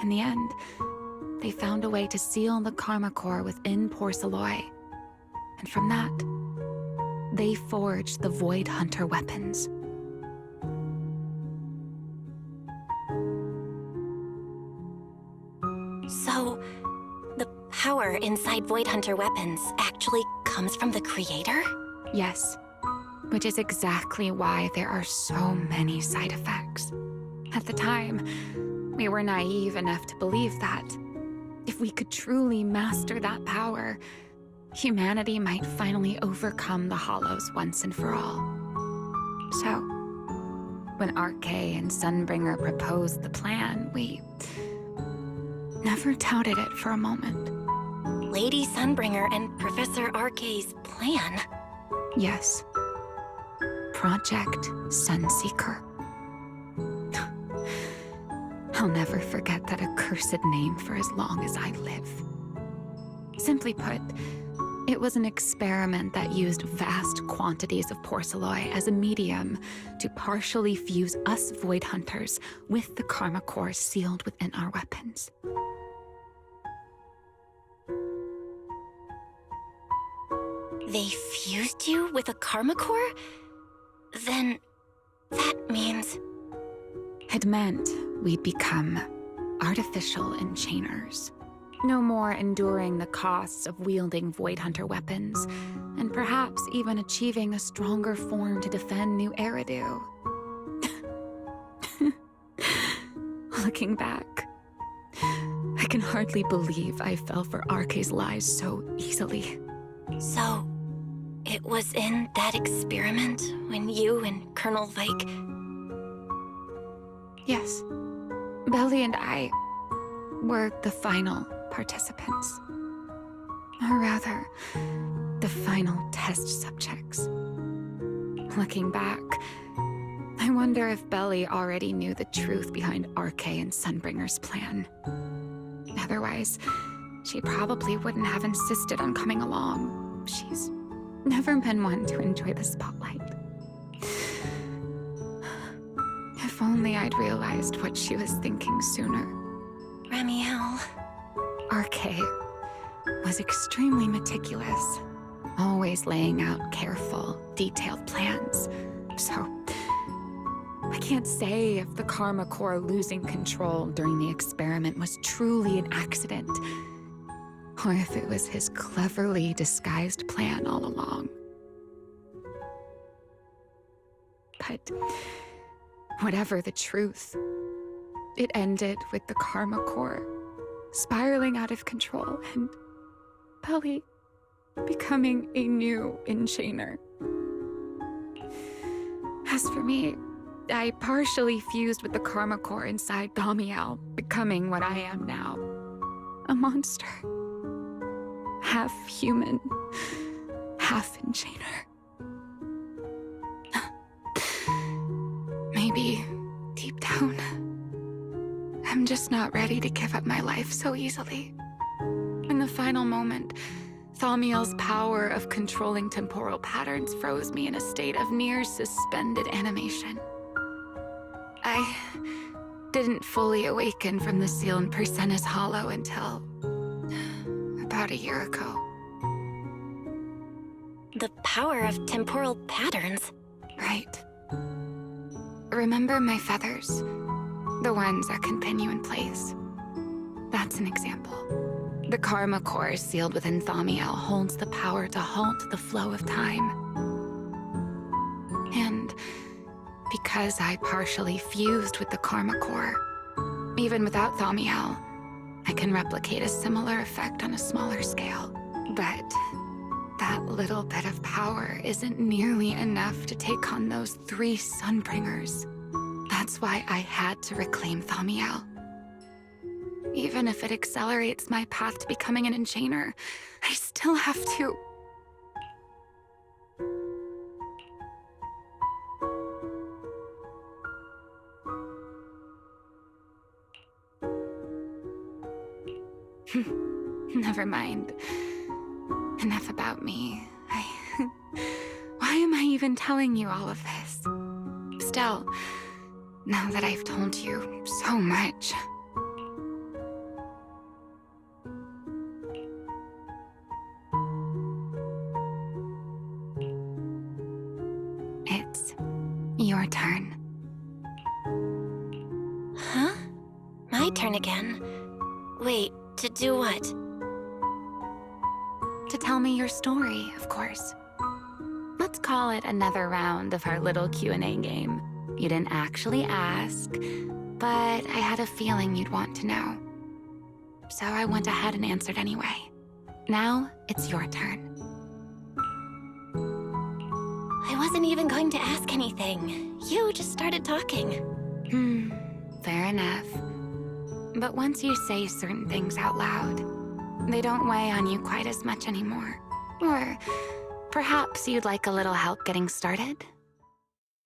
In the end, they found a way to seal the Karma Core within Porceloy. And from that, they forged the Void Hunter weapons. So, the power inside Void Hunter weapons actually comes from the creator? Yes, which is exactly why there are so many side effects. At the time, we were naive enough to believe that if we could truly master that power, humanity might finally overcome the Hollows once and for all. So, when Arche and Sunbringer proposed the plan, we never doubted it for a moment. Lady Sunbringer and Professor Arche's plan? Yes. Project Sunseeker. I'll never forget that accursed name for as long as I live. Simply put, it was an experiment that used vast quantities of Porceloy as a medium to partially fuse us Void Hunters with the Karma Core sealed within our weapons. They fused you with a Karma Core? Then that means... It meant we'd become artificial enchainers. No more enduring the costs of wielding Void Hunter weapons, and perhaps even achieving a stronger form to defend New Eridu. Looking back, I can hardly believe I fell for Arche's lies so easily. So, it was in that experiment when you and Colonel Vike... Yes. Belly and I were the final participants. Or rather, the final test subjects. Looking back, I wonder if Belly already knew the truth behind Arche and Sunbringer's plan. Otherwise, she probably wouldn't have insisted on coming along. She's never been one to enjoy the spotlight. If only I'd realized what she was thinking sooner. Ramiel... Arche was extremely meticulous, always laying out careful, detailed plans. So, I can't say if the Karma Core losing control during the experiment was truly an accident, or if it was his cleverly disguised plan all along. But whatever the truth, it ended with the Karma Core spiraling out of control and Belly becoming a new enchainer. As for me, I partially fused with the Karma Core inside Damiel, becoming what I am now. A monster. Half human, half enchainer. Maybe, deep down, I'm just not ready to give up my life so easily. In the final moment, Thaumiel's power of controlling temporal patterns froze me in a state of near suspended animation. I didn't fully awaken from the seal in Persena's Hollow until about a year ago. The power of temporal patterns? Right. Remember my feathers? The ones that continue in place. That's an example. The Karma Core sealed within Thaumiel holds the power to halt the flow of time. And because I partially fused with the Karma Core, even without Thaumiel, I can replicate a similar effect on a smaller scale. But that little bit of power isn't nearly enough to take on those 3 Sunbringers. That's why I had to reclaim Thaumiel. Even if it accelerates my path to becoming an enchainer, I still have to... Never mind. Enough about me. Why am I even telling you all of this? Still, now that I've told you so much, my turn again. Wait, to do what? To tell me your story, of course. Let's call it another round of our little Q&A game. You didn't actually ask, but I had a feeling you'd want to know. So I went ahead and answered anyway. Now, it's your turn. I wasn't even going to ask anything. You just started talking. Fair enough. But once you say certain things out loud, they don't weigh on you quite as much anymore. Or perhaps you'd like a little help getting started?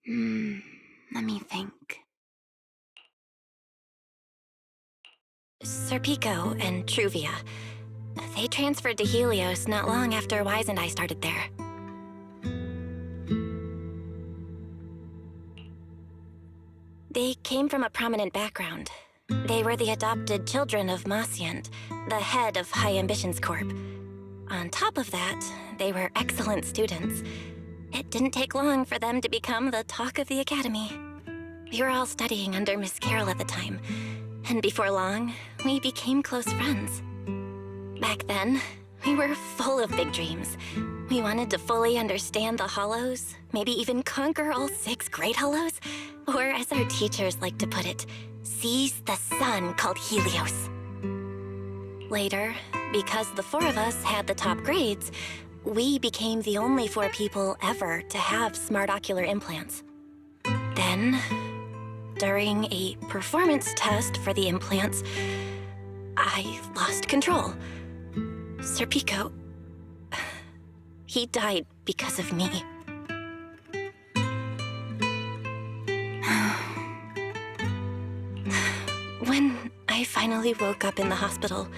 Let me think. Serpico and Truvia. They transferred to Helios not long after Wise and I started there. They came from a prominent background. They were the adopted children of Masyant, the head of High Ambitions Corp. On top of that, they were excellent students. It didn't take long for them to become the talk of the academy. We were all studying under Miss Carroll at the time, and before long, we became close friends. Back then, we were full of big dreams. We wanted to fully understand the Hollows, maybe even conquer all 6 Great Hollows, or as our teachers like to put it, seize the sun called Helios. Later, because the 4 of us had the top grades, we became the only 4 people ever to have smart ocular implants. Then, during a performance test for the implants, I lost control. Serpico, he died because of me. When I finally woke up in the hospital,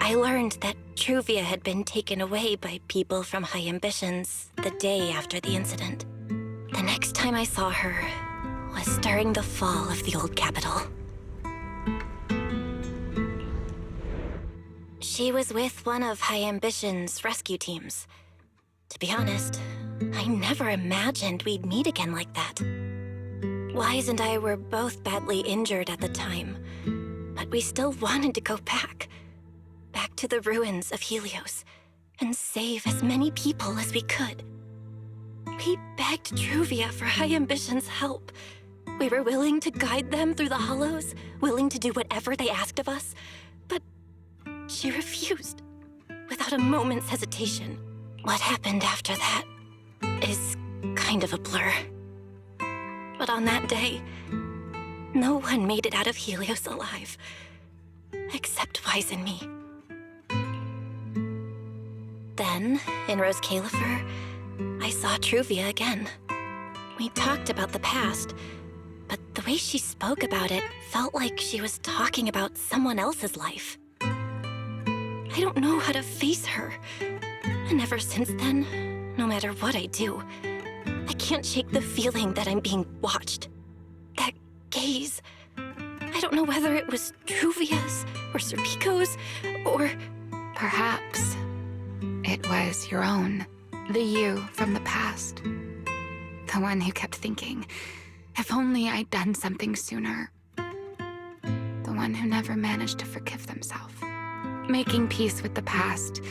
I learned that Truvia had been taken away by people from High Ambitions the day after the incident. The next time I saw her was during the fall of the old capital. She was with one of High Ambition's rescue teams. To be honest, I never imagined we'd meet again like that. Wise and I were both badly injured at the time, but we still wanted to go back to the ruins of Helios, and save as many people as we could. We begged Truvia for High Ambition's help. We were willing to guide them through the Hollows, willing to do whatever they asked of us, but she refused, without a moment's hesitation. What happened after that is kind of a blur. But on that day, no one made it out of Helios alive, except Wise and me. Then, in Rose Califer, I saw Truvia again. We talked about the past, but the way she spoke about it felt like she was talking about someone else's life. I don't know how to face her. And ever since then, no matter what I do, I can't shake the feeling that I'm being watched. That gaze. I don't know whether it was Truvia's or Serpico's or... Perhaps it was your own. The you from the past. The one who kept thinking, if only I'd done something sooner. The one who never managed to forgive themselves. Making peace with the past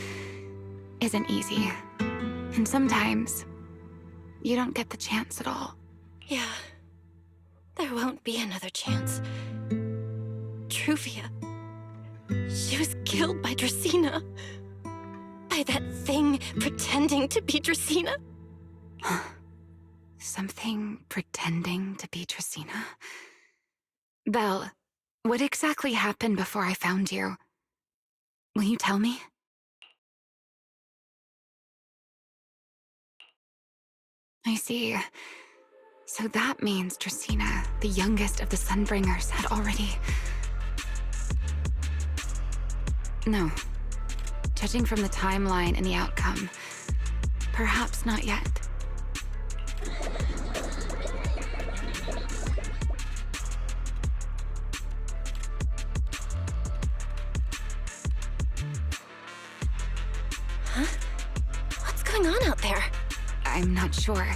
isn't easy. And sometimes, you don't get the chance at all. Yeah, there won't be another chance. Truvia, she was killed by Dracena. By that thing pretending to be Dracena. Something pretending to be Dracena? Belle, what exactly happened before I found you? Will you tell me? I see. So that means Dracena, the youngest of the Sunbringers, had already... No. Judging from the timeline and the outcome, perhaps not yet. Huh? What's going on out there? I'm not sure.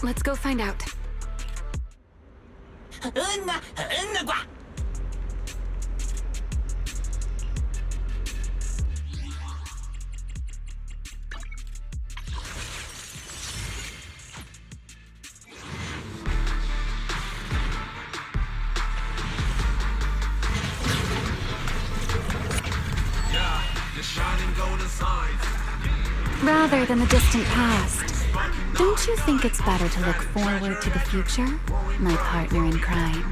Let's go find out. Rather than the distant past, don't you think it's better to look forward to the future, my partner in crime?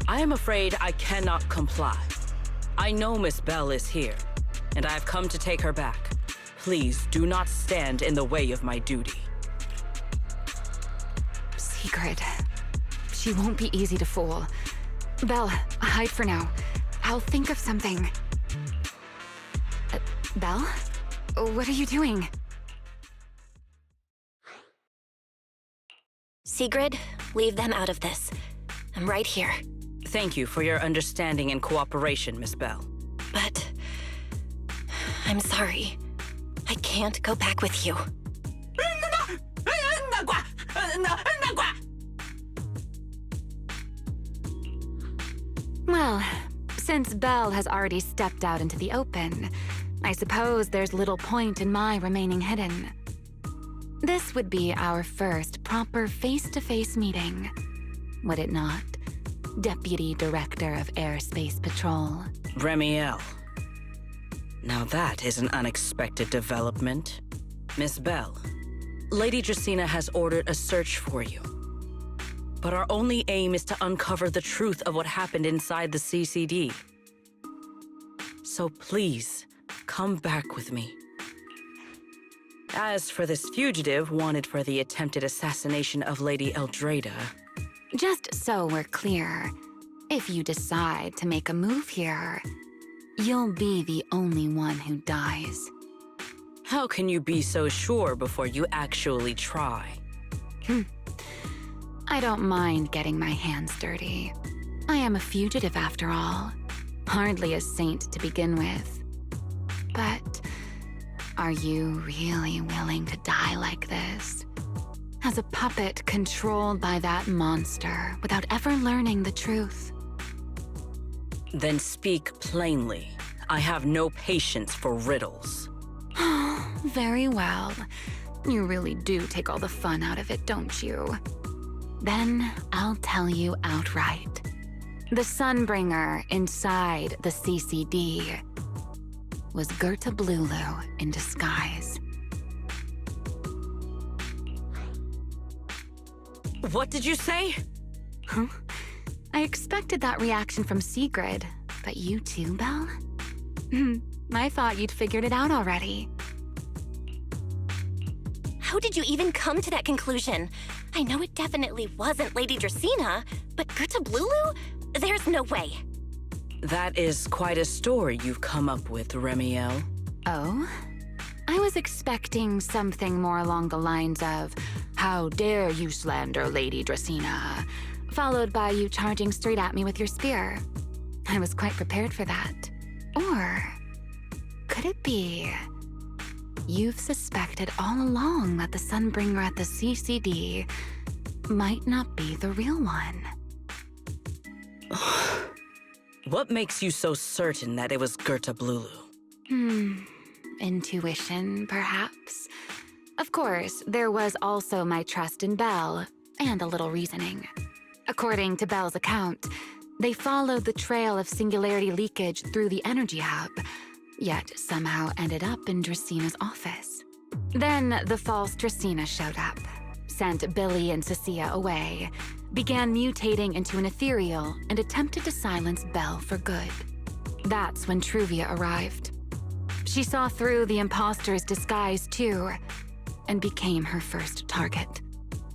I am afraid I cannot comply. I know Miss Bell is here, and I have come to take her back. Please do not stand in the way of my duty. Secret. She won't be easy to fool. Belle, hide for now. I'll think of something. Belle? What are you doing? Sigrid, leave them out of this. I'm right here. Thank you for your understanding and cooperation, Miss Bell. But I'm sorry. I can't go back with you. Well, since Belle has already stepped out into the open, I suppose there's little point in my remaining hidden. This would be our first proper face-to-face meeting, would it not, Deputy Director of Airspace Patrol? Remiel. Now that is an unexpected development. Miss Bell, Lady Dracaena has ordered a search for you. But our only aim is to uncover the truth of what happened inside the CCD. So please, come back with me. As for this fugitive wanted for the attempted assassination of Lady Eldrada... Just so we're clear, if you decide to make a move here, you'll be the only one who dies. How can you be so sure before you actually try? I don't mind getting my hands dirty. I am a fugitive after all. Hardly a saint to begin with. But are you really willing to die like this? As a puppet controlled by that monster without ever learning the truth? Then speak plainly. I have no patience for riddles. Very well. You really do take all the fun out of it, don't you? Then I'll tell you outright. The Sunbringer inside the CCD was Gerta Blulu in disguise. What did you say? Huh? I expected that reaction from Sigrid, but you too, Belle? I thought you'd figured it out already. How did you even come to that conclusion? I know it definitely wasn't Lady Dracaena, but Gerta Blulu? There's no way. That is quite a story you've come up with, Remiel. Oh? I was expecting something more along the lines of, "How dare you slander Lady Dracaena?" followed by you charging straight at me with your spear. I was quite prepared for that. Or could it be you've suspected all along that the Sunbringer at the CCD might not be the real one? What makes you so certain that it was Gerta Blulu? Intuition, perhaps? Of course, there was also my trust in Belle, and a little reasoning. According to Belle's account, they followed the trail of singularity leakage through the energy hub, yet somehow ended up in Draceena's office. Then the false Dracaena showed up, sent Billy and Cecilia away, began mutating into an ethereal, and attempted to silence Belle for good. That's when Truvia arrived. She saw through the imposter's disguise too, and became her first target.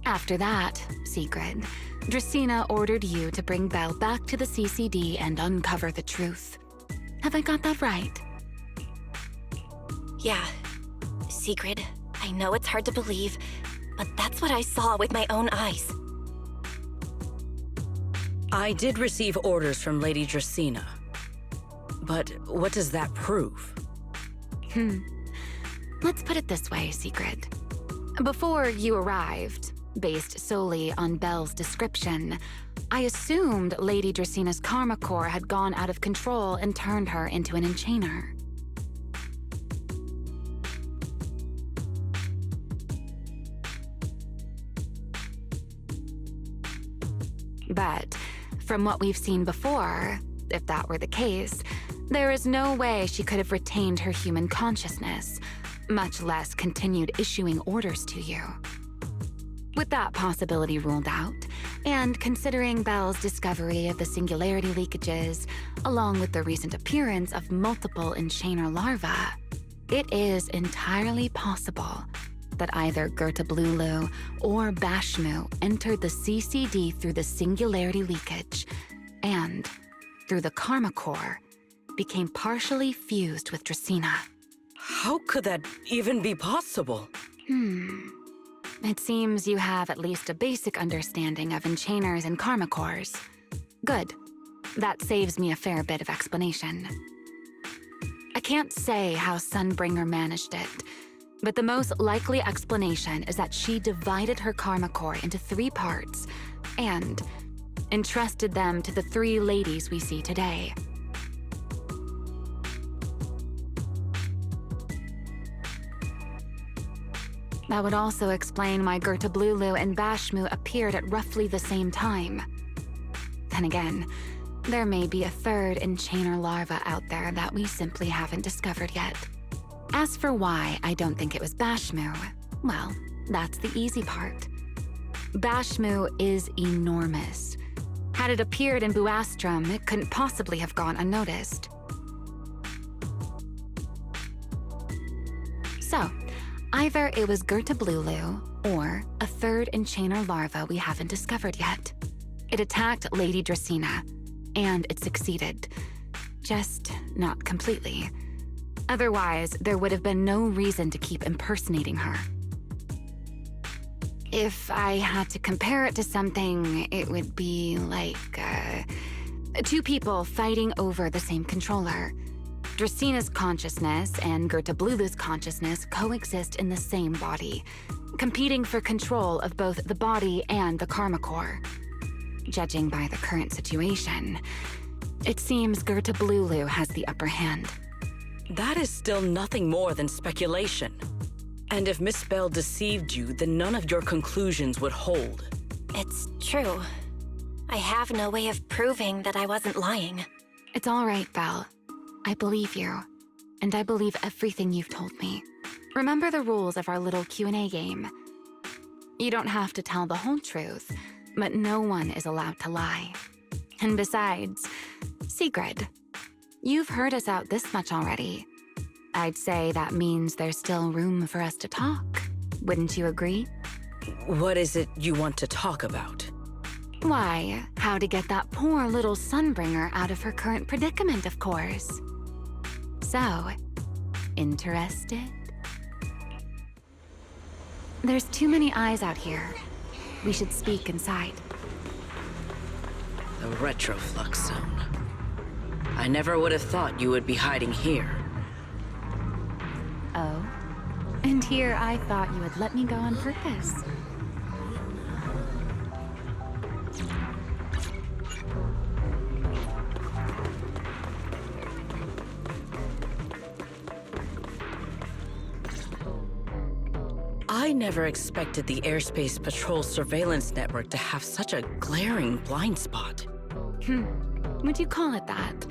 After that, Sigrid, Dracaena ordered you to bring Belle back to the CCD and uncover the truth. Have I got that right? Yeah. Sigrid, I know it's hard to believe, but that's what I saw with my own eyes. I did receive orders from Lady Dracaena. But what does that prove? Let's put it this way, Sigrid. Before you arrived, based solely on Belle's description, I assumed Lady Dracena's karma core had gone out of control and turned her into an enchainer. But from what we've seen before, if that were the case, there is no way she could have retained her human consciousness, much less continued issuing orders to you. With that possibility ruled out, and considering Belle's discovery of the singularity leakages, along with the recent appearance of multiple enchainer larvae, it is entirely possible that either Gerta-Blulu or Bashmu entered the CCD through the singularity leakage, and, through the karma core, became partially fused with Dracaena. How could that even be possible? It seems you have at least a basic understanding of enchainers and karma cores. Good. That saves me a fair bit of explanation. I can't say how Sunbringer managed it, but the most likely explanation is that she divided her karma core into 3 parts and entrusted them to the 3 ladies we see today. That would also explain why Gerta-Blulu and Bashmu appeared at roughly the same time. Then again, there may be a 3rd enchainer larva out there that we simply haven't discovered yet. As for why I don't think it was Bashmu, well, that's the easy part. Bashmu is enormous. Had it appeared in Buastrum, it couldn't possibly have gone unnoticed. So, either it was Gerta-Blulu or a 3rd enchainer larva we haven't discovered yet. It attacked Lady Dracaena, and it succeeded. Just not completely. Otherwise, there would have been no reason to keep impersonating her. If I had to compare it to something, it would be like, 2 people fighting over the same controller. Draceena's consciousness and Gerta-Blulu's consciousness coexist in the same body, competing for control of both the body and the karma core. Judging by the current situation, it seems Gerta-Blulu has the upper hand. That is still nothing more than speculation. And if Miss Belle deceived you, then none of your conclusions would hold. It's true. I have no way of proving that I wasn't lying. It's all right, Belle. I believe you, and I believe everything you've told me. Remember the rules of our little Q&A game. You don't have to tell the whole truth, but no one is allowed to lie. And besides, Sigrid, you've heard us out this much already. I'd say that means there's still room for us to talk. Wouldn't you agree? What is it you want to talk about? Why, how to get that poor little Sunbringer out of her current predicament, of course. So, interested? There's too many eyes out here. We should speak inside. The retroflux zone. I never would have thought you would be hiding here. Oh? And here I thought you would let me go on purpose. I never expected the Airspace Patrol surveillance network to have such a glaring blind spot. Would you call it that?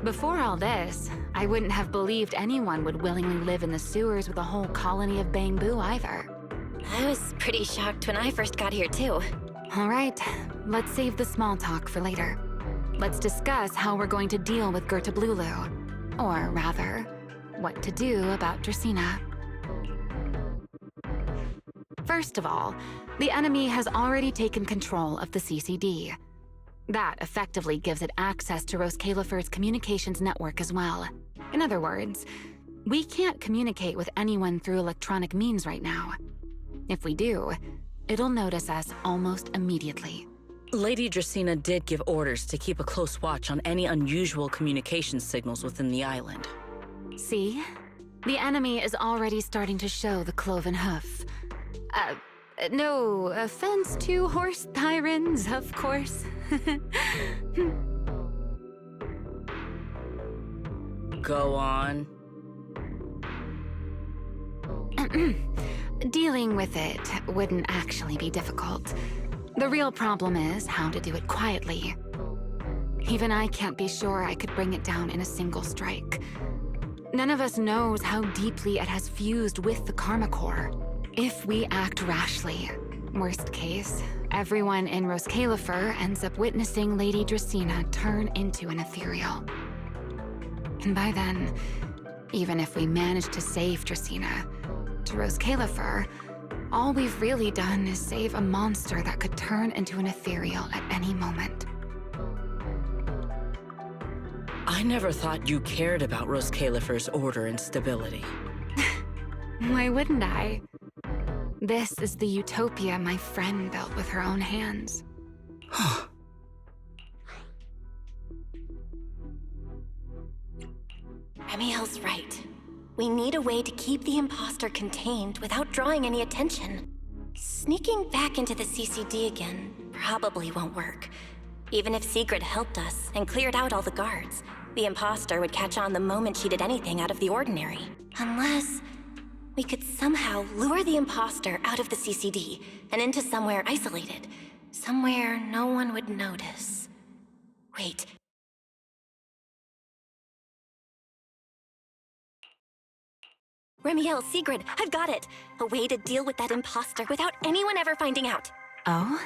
Before all this, I wouldn't have believed anyone would willingly live in the sewers with a whole colony of bamboo either. I was pretty shocked when I first got here, too. All right, let's save the small talk for later. Let's discuss how we're going to deal with Gerta-Blulu. Or rather, what to do about Dracaena. First of all, the enemy has already taken control of the CCD. That effectively gives it access to Roskalifer's communications network as well. In other words, We can't communicate with anyone through electronic means right now. If we do, it'll notice us almost immediately. Lady Dracaena did give orders to keep a close watch on any unusual communication signals within the island. See? The enemy is already starting to show the cloven hoof. No offense to horse tyrants, of course. Go on. Dealing with it wouldn't actually be difficult. The real problem is how to do it quietly. Even I can't be sure I could bring it down in a single strike. None of us knows how deeply it has fused with the Karma Core. If we act rashly, worst case, everyone in Roscalifer ends up witnessing Lady Dracaena turn into an ethereal. And by then, even if we manage to save Dracaena, to Roscalifer, all we've really done is save a monster that could turn into an ethereal at any moment. I never thought you cared about Roscalifer's order and stability. Why wouldn't I? This is the utopia my friend built with her own hands. Remiel's right. We need a way to keep the imposter contained without drawing any attention. Sneaking back into the CCD again probably won't work. Even if Sigrid helped us and cleared out all the guards, the imposter would catch on the moment she did anything out of the ordinary. Unless we could somehow lure the imposter out of the CCD and into somewhere isolated. Somewhere no one would notice. Wait. Remiel, Sigrid, I've got it! A way to deal with that imposter without anyone ever finding out. Oh?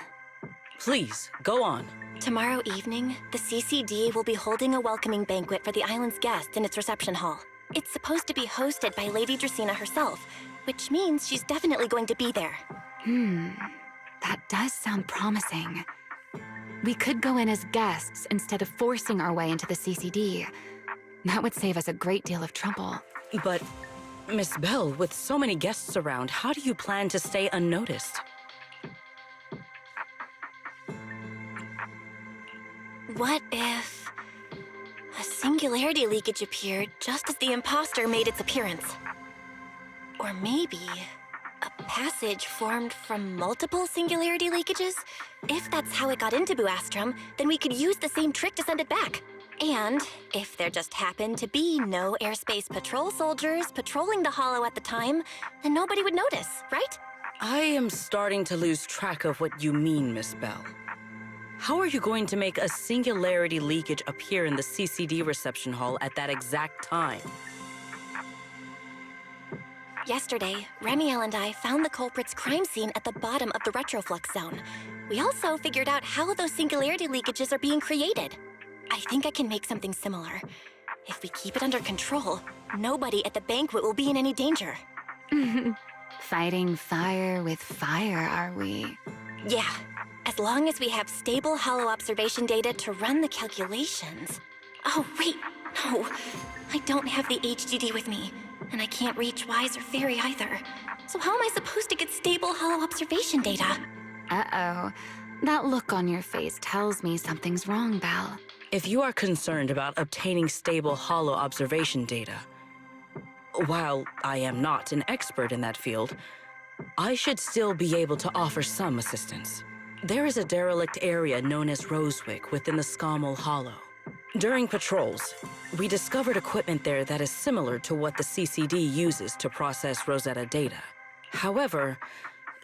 Please, go on. Tomorrow evening, the CCD will be holding a welcoming banquet for the island's guests in its reception hall. It's supposed to be hosted by Lady Dracaena herself, which means she's definitely going to be there. That does sound promising. We could go in as guests instead of forcing our way into the CCD. That would save us a great deal of trouble. But, Miss Bell, with so many guests around, how do you plan to stay unnoticed? What if a singularity leakage appeared just as the imposter made its appearance? Or maybe a passage formed from multiple singularity leakages? If that's how it got into Buastrom, then we could use the same trick to send it back. And if there just happened to be no airspace patrol soldiers patrolling the Hollow at the time, then nobody would notice, right? I am starting to lose track of what you mean, Miss Bell. How are you going to make a singularity leakage appear in the CCD reception hall at that exact time? Yesterday, Remiel and I found the culprit's crime scene at the bottom of the retroflux zone. We also figured out how those singularity leakages are being created. I think I can make something similar. If we keep it under control, nobody at the banquet will be in any danger. Fighting fire with fire, are we? Yeah, as long as we have stable hollow observation data to run the calculations. Oh, wait, no. I don't have the HDD with me, and I can't reach Wise or Fairy either. So how am I supposed to get stable hollow observation data? Uh-oh. That look on your face tells me something's wrong, Belle. If you are concerned about obtaining stable hollow observation data, while I am not an expert in that field, I should still be able to offer some assistance. There is a derelict area known as Rosewick within the Scommel Hollow. During patrols, we discovered equipment there that is similar to what the CCD uses to process Rosetta data. However,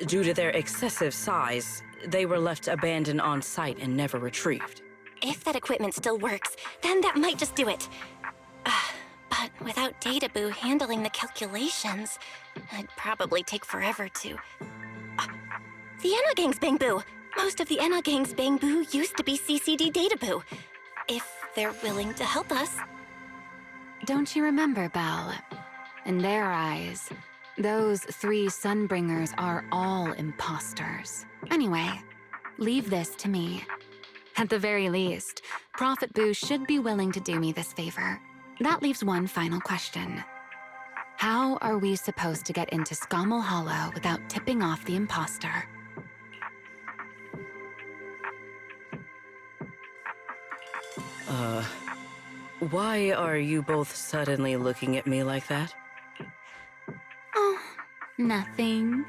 due to their excessive size, they were left abandoned on site and never retrieved. If that equipment still works, then that might just do it. But without Databoo handling the calculations, it'd probably take forever to... The Enogang's Bangboo! Most of the Enogang's Bangboo used to be CCD Databoo. If they're willing to help us. Don't you remember, Belle? In their eyes, those 3 Sunbringers are all imposters. Anyway, leave this to me. At the very least, Prophet Boo should be willing to do me this favor. That leaves one final question. How are we supposed to get into Scommel Hollow without tipping off the imposter? Why are you both suddenly looking at me like that? Oh, nothing.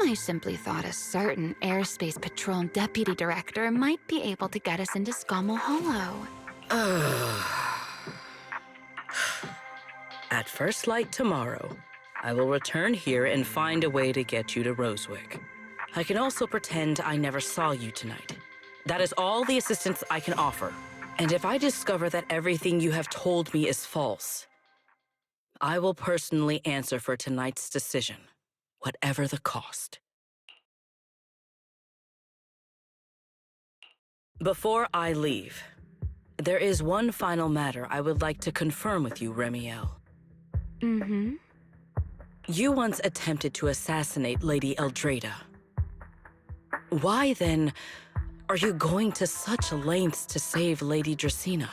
I simply thought a certain airspace patrol deputy director might be able to get us into Scommel Hollow. At first light tomorrow, I will return here and find a way to get you to Rosewick. I can also pretend I never saw you tonight. That is all the assistance I can offer. And if I discover that everything you have told me is false, I will personally answer for tonight's decision, whatever the cost. Before I leave, there is one final matter I would like to confirm with you, Remiel. Mm-hmm. You once attempted to assassinate Lady Eldrada. Why, then, are you going to such lengths to save Lady Dracena?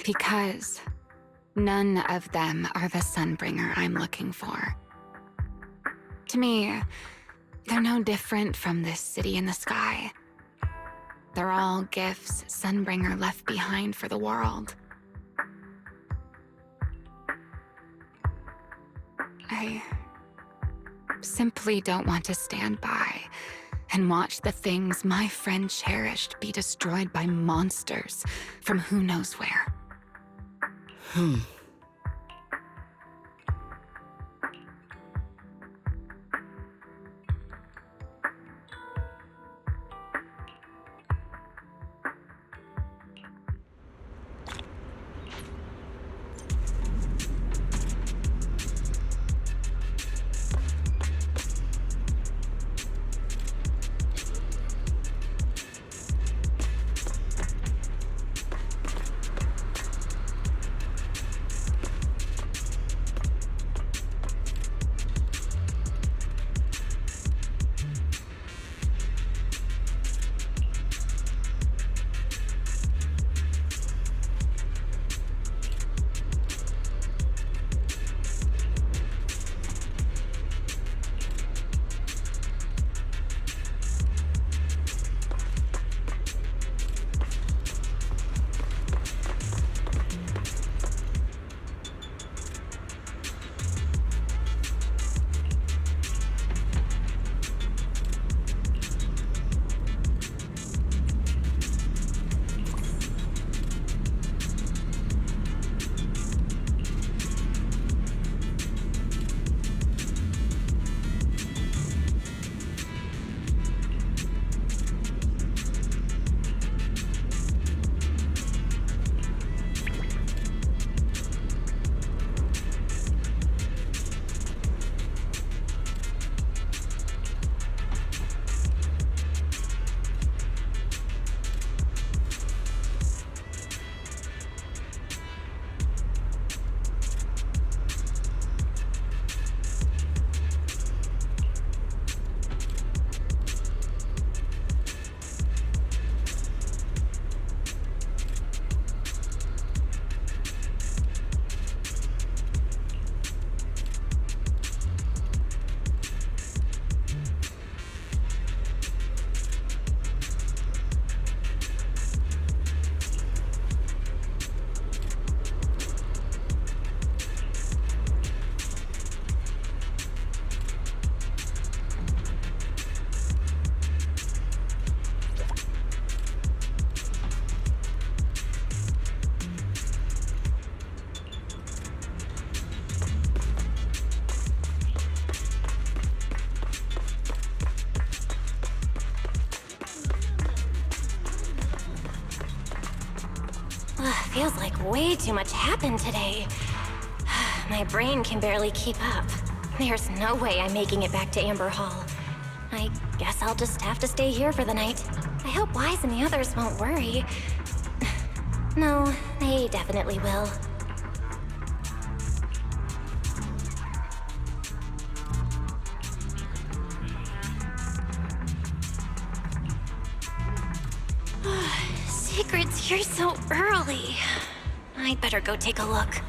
Because none of them are the Sunbringer I'm looking for. To me, they're no different from this city in the sky. They're all gifts Sunbringer left behind for the world. I simply don't want to stand by and watch the things my friend cherished be destroyed by monsters from who knows where. Feels like way too much happened today. My brain can barely keep up. There's no way I'm making it back to Amber Hall. I guess I'll just have to stay here for the night. I hope Wise and the others won't worry. No, they definitely will. Secret's here so early. I'd better go take a look.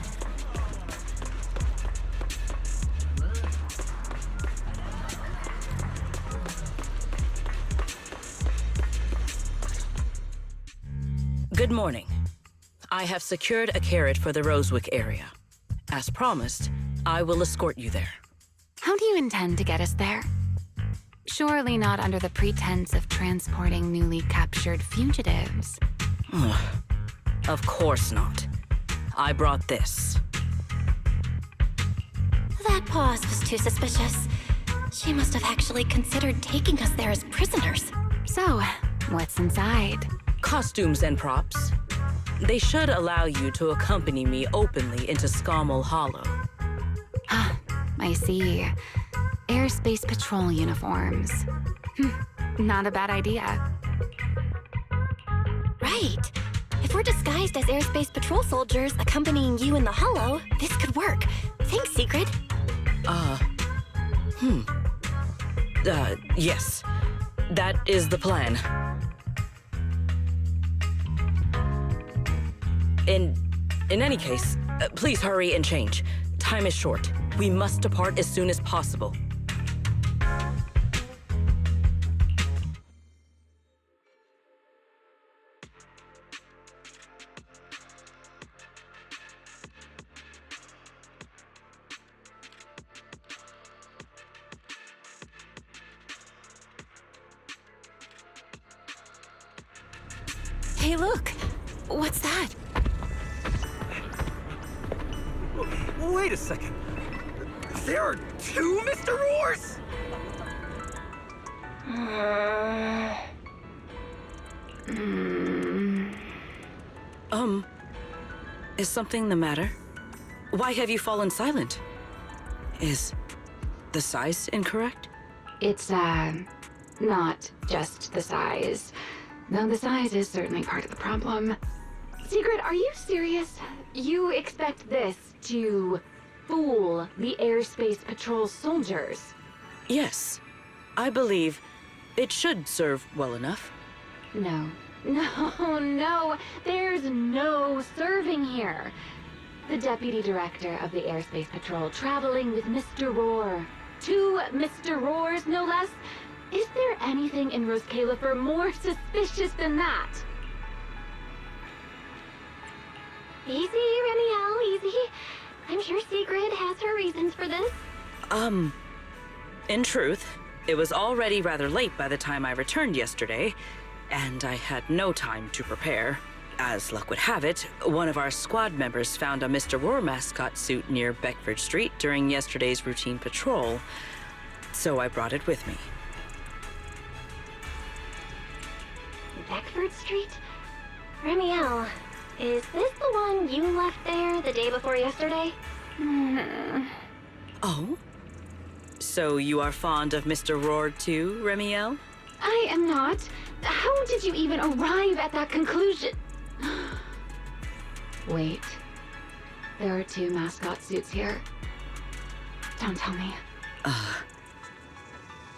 Good morning. I have secured a carrot for the Rosewick area. As promised, I will escort you there. How do you intend to get us there? Surely not under the pretense of transporting newly captured fugitives. Of course not. I brought this. That pause was too suspicious. She must have actually considered taking us there as prisoners. So, what's inside? Costumes and props. They should allow you to accompany me openly into Scommel Hollow. Ah, I see. Airspace patrol uniforms. Not a bad idea. Right. If we're disguised as airspace patrol soldiers accompanying you in the Hollow, this could work. Thanks, Secret. Yes. That is the plan. In any case, please hurry and change. Time is short. We must depart as soon as possible. Hey, look! What's that? Wait a second. There are two Mr. Roars? Is something the matter? Why have you fallen silent? Is the size incorrect? It's, not just the size. Though the size is certainly part of the problem. Secret, are you serious? You expect this to fool the airspace patrol soldiers? Yes. I believe it should serve well enough. No. No. There's no serving here. The deputy director of the airspace patrol traveling with Mr. Roar. Two Mr. Roars, no less. Is there anything in Rose Califer more suspicious than that? Easy, Remiel, easy. I'm sure Sigrid has her reasons for this. In truth, it was already rather late by the time I returned yesterday, and I had no time to prepare. As luck would have it, one of our squad members found a Mr. Roar mascot suit near Beckford Street during yesterday's routine patrol, so I brought it with me. Beckford Street? Remiel, is this the one you left there the day before yesterday? Oh? So you are fond of Mr. Roar too, Remiel? I am not. How did you even arrive at that conclusion? Wait. There are two mascot suits here. Don't tell me.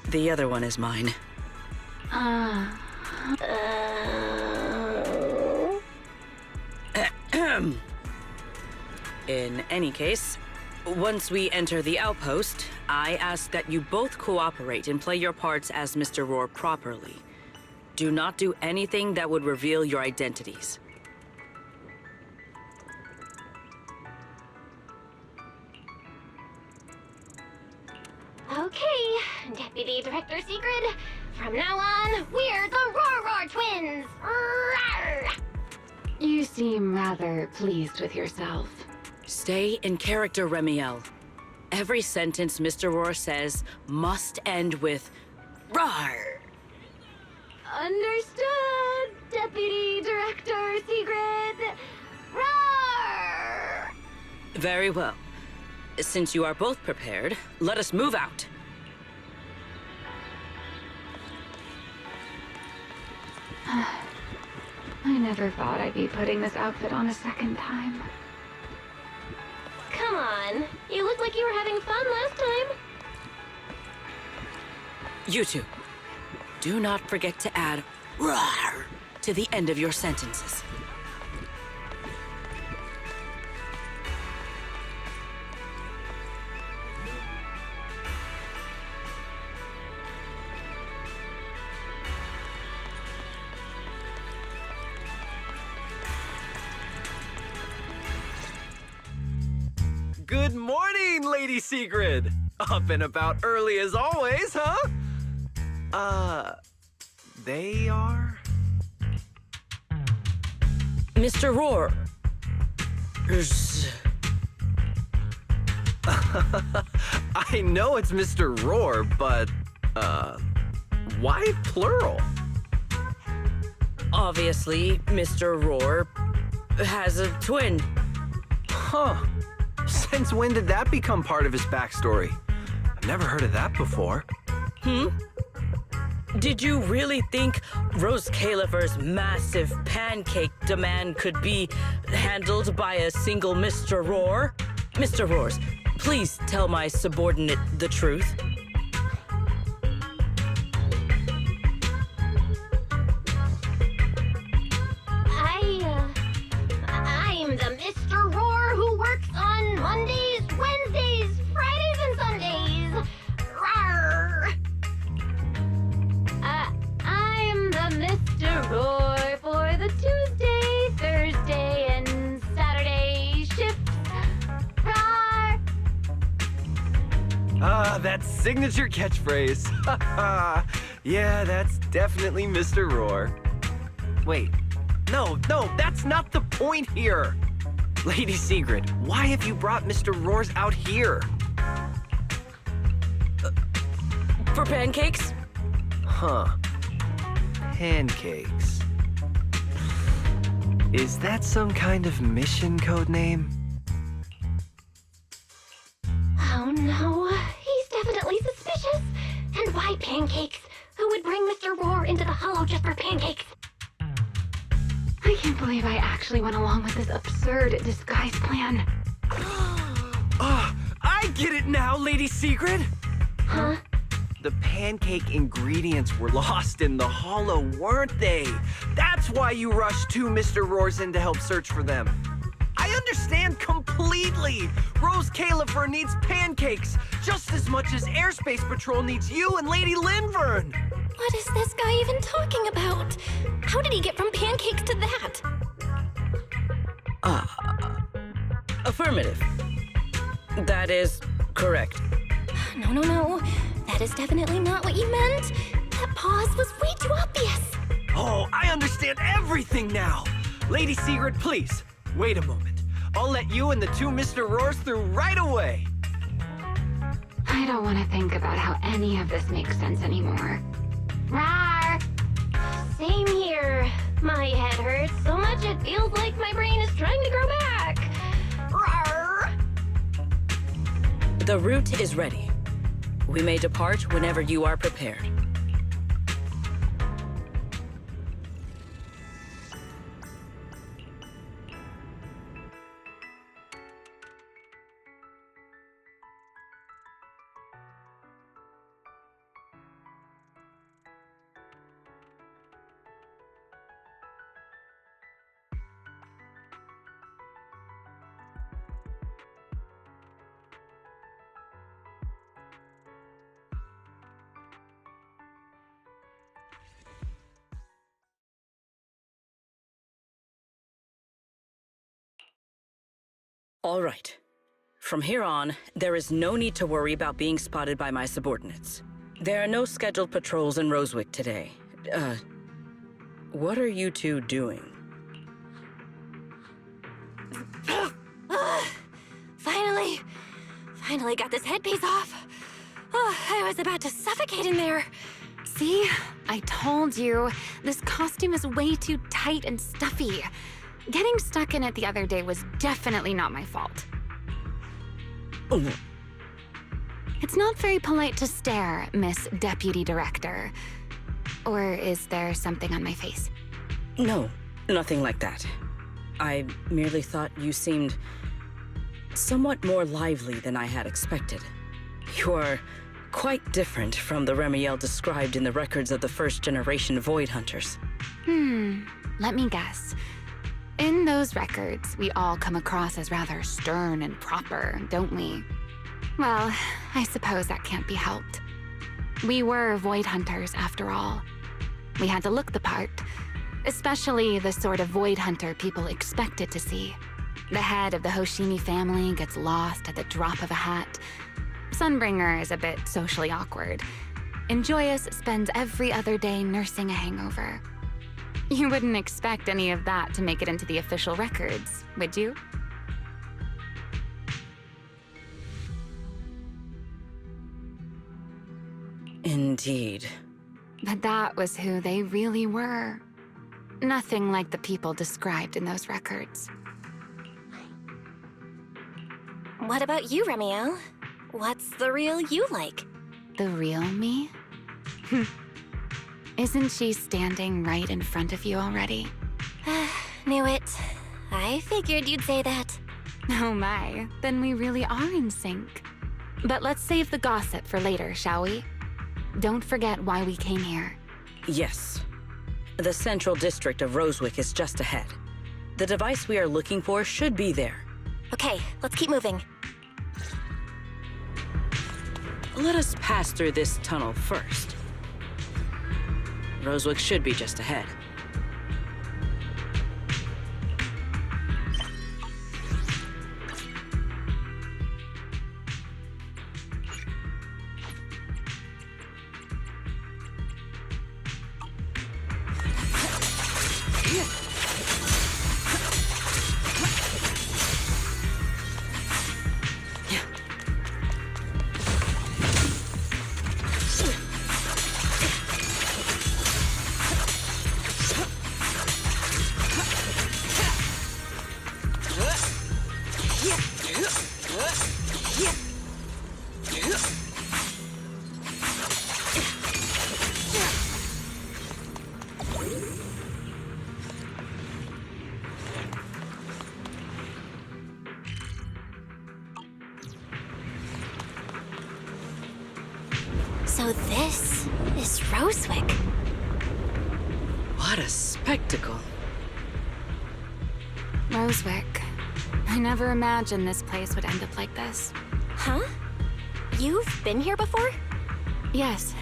The other one is mine. In any case, once we enter the outpost, I ask that you both cooperate and play your parts as Mr. Roar properly. Do not do anything that would reveal your identities. Okay, Deputy Director Sigrid. From now on, we're the Roar Twins! Rawr! You seem rather pleased with yourself. Stay in character, Remiel. Every sentence Mr. Roar says must end with "Rawr." Understood, Deputy Director Sigrid. Roar! Very well. Since you are both prepared, let us move out. I never thought I'd be putting this outfit on a second time. Come on, you looked like you were having fun last time. You two, do not forget to add "Rawr" to the end of your sentences. Good morning, Lady Sigrid! Up and about early as always, huh? They are? Mr. Roar. I know it's Mr. Roar, but, why plural? Obviously, Mr. Roar has a twin. Huh. Since when did that become part of his backstory? I've never heard of that before. Did you really think Rose Califer's massive pancake demand could be handled by a single Mr. Roar? Mr. Roars, please tell my subordinate the truth. I'm the Mr. Roar who works on Mondays, Wednesdays, Fridays, and Sundays. Rawr. I'm the Mr. Roar for the Tuesday, Thursday, and Saturday shifts. Rawr. That signature catchphrase. Yeah, that's definitely Mr. Roar. Wait, no, that's not the point here. Lady Sigrid, why have you brought Mr. Roars out here? For pancakes? Huh. Pancakes. Is that some kind of mission code name? Oh no, he's definitely suspicious. And why pancakes? Who would bring Mr. Roar into the Hollow just for pancakes? I can't believe I actually went along with this absurd disguise plan. I get it now, Lady Sigrid! Huh? The pancake ingredients were lost in the Hollow, weren't they? That's why you rushed two Mr. Roars in to help search for them. I understand completely! Rose Califer needs pancakes just as much as Airspace Patrol needs you and Lady Linvern! What is this guy even talking about? How did he get from pancakes to that? Affirmative. That is correct. No. That is definitely not what you meant. That pause was way too obvious. Oh, I understand everything now! Lady Sigrid, please, wait a moment. I'll let you and the two Mr. Roars through right away! I don't want to think about how any of this makes sense anymore. Rawr! Same here. My head hurts so much it feels like my brain is trying to grow back. Rawr! The route is ready. We may depart whenever you are prepared. All right. From here on, there is no need to worry about being spotted by my subordinates. There are no scheduled patrols in Rosewick today. What are you two doing? Finally got this headpiece off. Oh, I was about to suffocate in there. See? I told you. This costume is way too tight and stuffy. Getting stuck in it the other day was definitely not my fault. Oh. It's not very polite to stare, Miss Deputy Director. Or is there something on my face? No, nothing like that. I merely thought you seemed somewhat more lively than I had expected. You are quite different from the Remiel described in the records of the first-generation Void Hunters. Let me guess. In those records, we all come across as rather stern and proper, don't we? Well, I suppose that can't be helped. We were Void Hunters, after all. We had to look the part, especially the sort of Void Hunter people expected to see. The head of the Hoshimi family gets lost at the drop of a hat. Sunbringer is a bit socially awkward. And Joyous spends every other day nursing a hangover. You wouldn't expect any of that to make it into the official records, would you? Indeed. But that was who they really were. Nothing like the people described in those records. What about you, Remiel? What's the real you like? The real me? Isn't she standing right in front of you already? Knew it. I figured you'd say that. Oh my, then we really are in sync. But let's save the gossip for later, shall we? Don't forget why we came here. Yes. The central district of Rosewick is just ahead. The device we are looking for should be there. Okay, let's keep moving. Let us pass through this tunnel first. Rosewick should be just ahead. So this is Rosewick. What a spectacle. Rosewick. I never imagined this place would end up like this. Huh? You've been here before? Yes.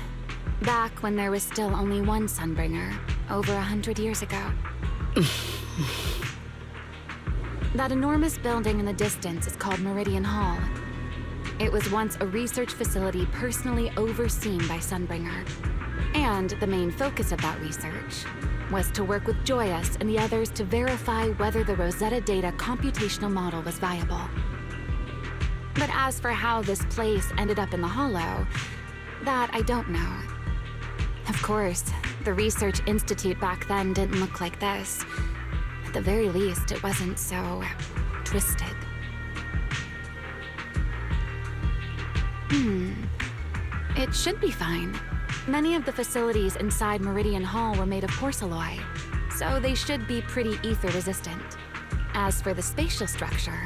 Back when there was still only one Sunbringer, over 100 years ago. That enormous building in the distance is called Meridian Hall. It was once a research facility personally overseen by Sunbringer. And the main focus of that research was to work with Joyous and the others to verify whether the Rosetta Data computational model was viable. But as for how this place ended up in the Hollow, that I don't know. Of course, the Research Institute back then didn't look like this. At the very least, it wasn't so twisted. It should be fine. Many of the facilities inside Meridian Hall were made of porcelain, so they should be pretty ether-resistant. As for the spatial structure,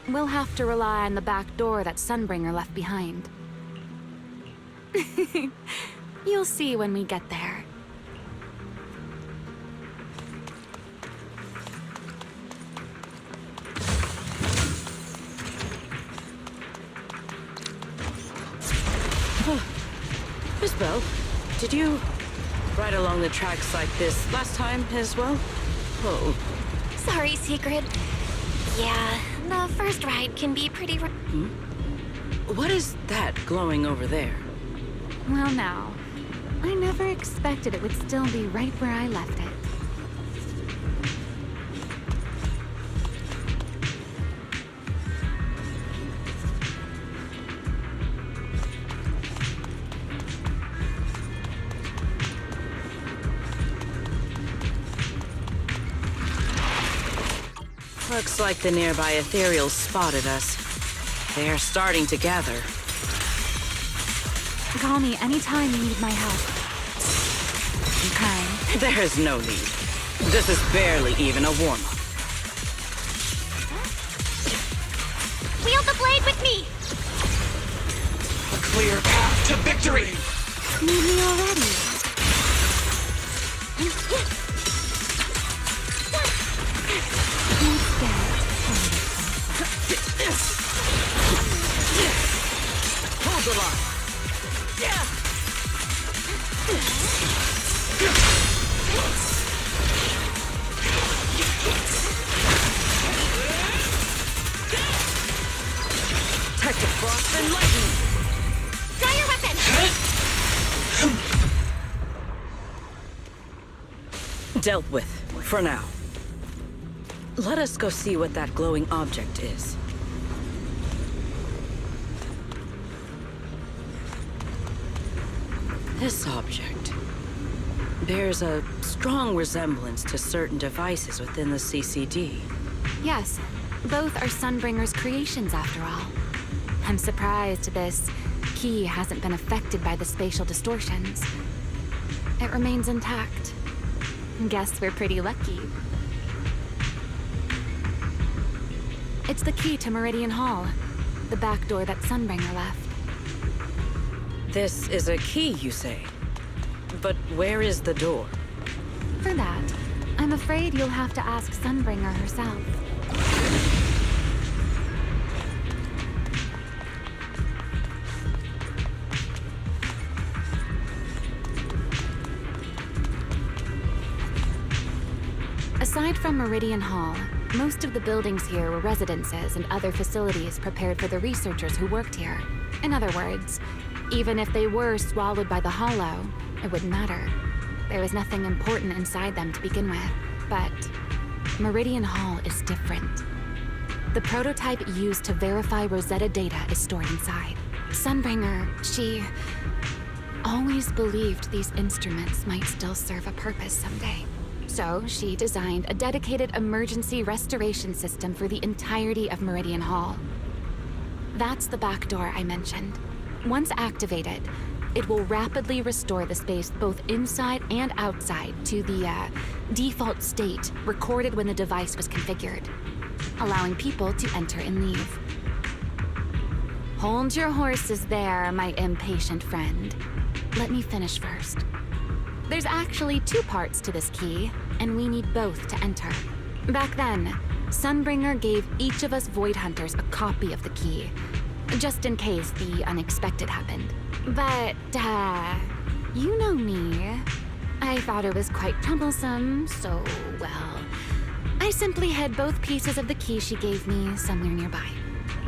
we'll have to rely on the back door that Sunbringer left behind. You'll see when we get there. Miss Bell, did you ride along the tracks like this last time as well? Oh. Sorry, Secret. Yeah, the first ride can be pretty... What is that glowing over there? Well now, I never expected it would still be right where I left it. Looks like the nearby ethereals spotted us. They are starting to gather. Call me anytime you need my help. Okay. There is no need. This is barely even a warm-up. Wield the blade with me! A clear path to victory! Need me already? Hold the line. Expect a frost and lightning! Draw your weapon! Dealt with, for now. Let us go see what that glowing object is. This object bears a strong resemblance to certain devices within the CCD. Yes, both are Sunbringer's creations after all. I'm surprised this key hasn't been affected by the spatial distortions. It remains intact. Guess we're pretty lucky. It's the key to Meridian Hall, the back door that Sunbringer left. This is a key, you say? But where is the door? For that, I'm afraid you'll have to ask Sunbringer herself. Aside from Meridian Hall, most of the buildings here were residences and other facilities prepared for the researchers who worked here. In other words, even if they were swallowed by the Hollow, it wouldn't matter. There was nothing important inside them to begin with. But Meridian Hall is different. The prototype used to verify Rosetta data is stored inside. Sunbringer, she always believed these instruments might still serve a purpose someday. So she designed a dedicated emergency restoration system for the entirety of Meridian Hall. That's the back door I mentioned. Once activated, it will rapidly restore the space both inside and outside to the default state recorded when the device was configured, allowing people to enter and leave. Hold your horses there, my impatient friend. Let me finish first. There's actually two parts to this key, and we need both to enter. Back then, Sunbringer gave each of us Void Hunters a copy of the key, just in case the unexpected happened. But, you know me. I thought it was quite troublesome, so, well, I simply hid both pieces of the key she gave me somewhere nearby.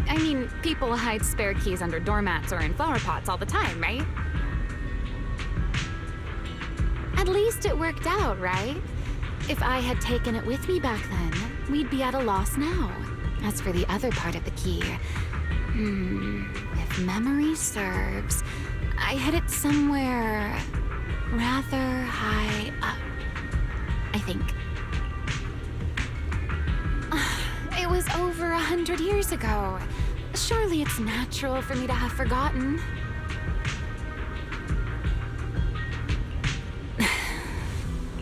I mean, people hide spare keys under doormats or in flower pots all the time, right? At least it worked out, right? If I had taken it with me back then, we'd be at a loss now. As for the other part of the key, if memory serves, I hid it somewhere rather high up, I think. It was over 100 years ago. Surely it's natural for me to have forgotten.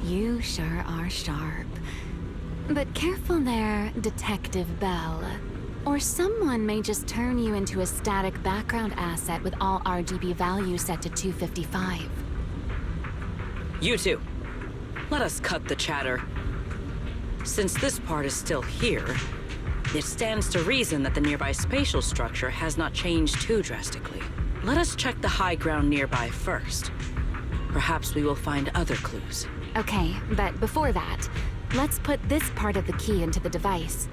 You sure are sharp. But careful there, Detective Bell. Or someone may just turn you into a static background asset with all RGB values set to 255. You two, let us cut the chatter. Since this part is still here, it stands to reason that the nearby spatial structure has not changed too drastically. Let us check the high ground nearby first. Perhaps we will find other clues. Okay, but before that, let's put this part of the key into the device.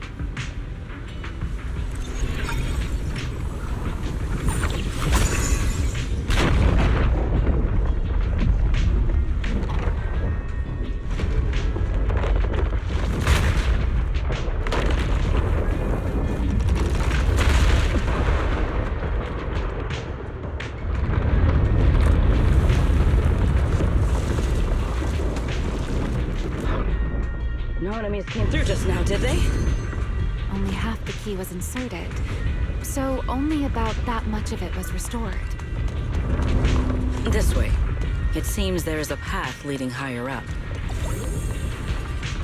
No enemies came through just now, did they? Only half the key was inserted, so only about that much of it was restored. This way. It seems there is a path leading higher up.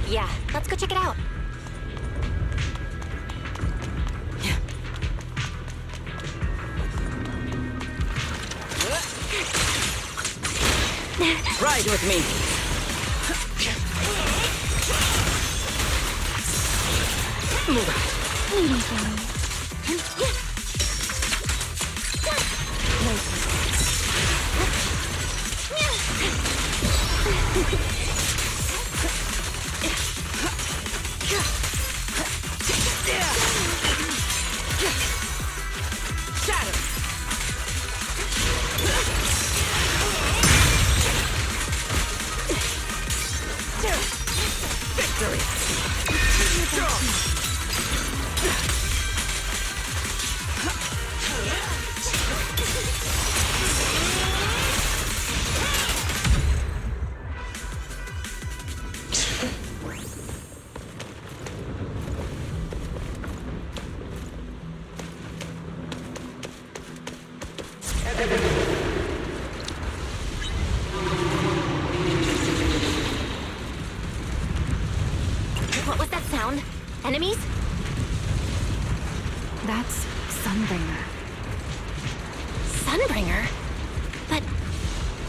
Yeah, let's go check it out. Ride with me! Move out. What was that sound? Enemies? That's Sunbringer. Sunbringer? But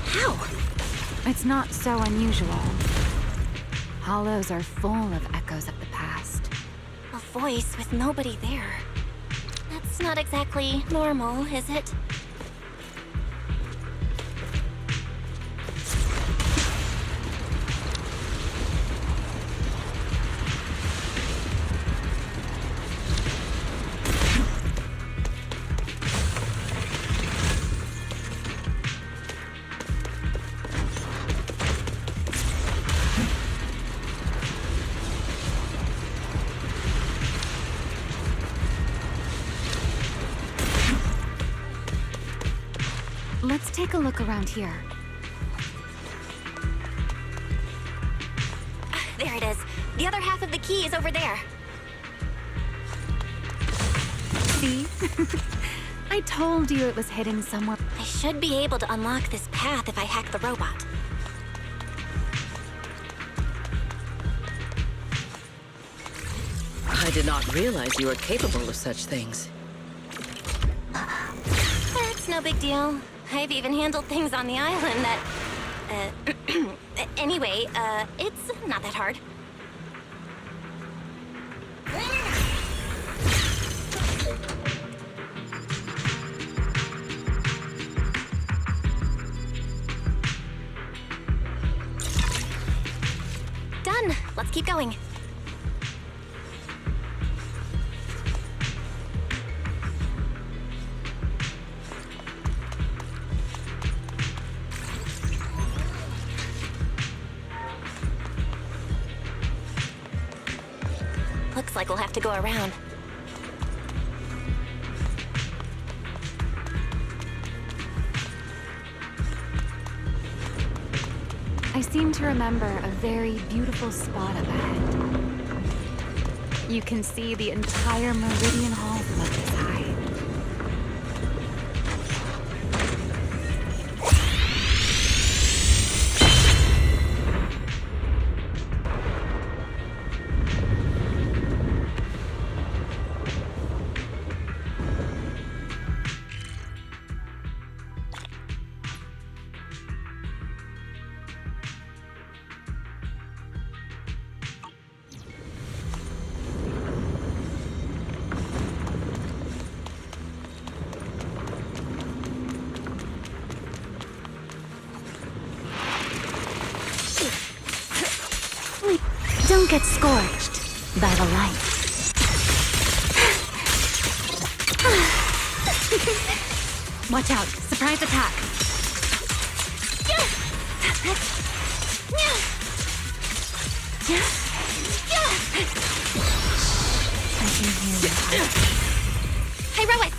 how? It's not so unusual. Hollows are full of echoes of the past. A voice with nobody there. That's not exactly normal, is it? Let's take a look around here. There it is. The other half of the key is over there. See? I told you it was hidden somewhere. I should be able to unlock this path if I hack the robot. I did not realize you were capable of such things. That's no big deal. I've even handled things on the island that... anyway, it's not that hard. Done. Let's keep going. Looks like we'll have to go around. I seem to remember a very beautiful spot up ahead. You can see the entire Meridian Hall from up this high. Don't get scorched by the light. Watch out! Surprise attack! I can hear you. Hey, Rowan!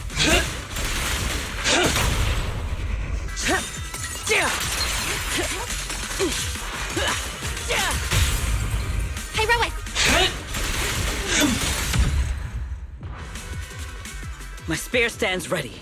Hey, Rowan! My spear stands ready.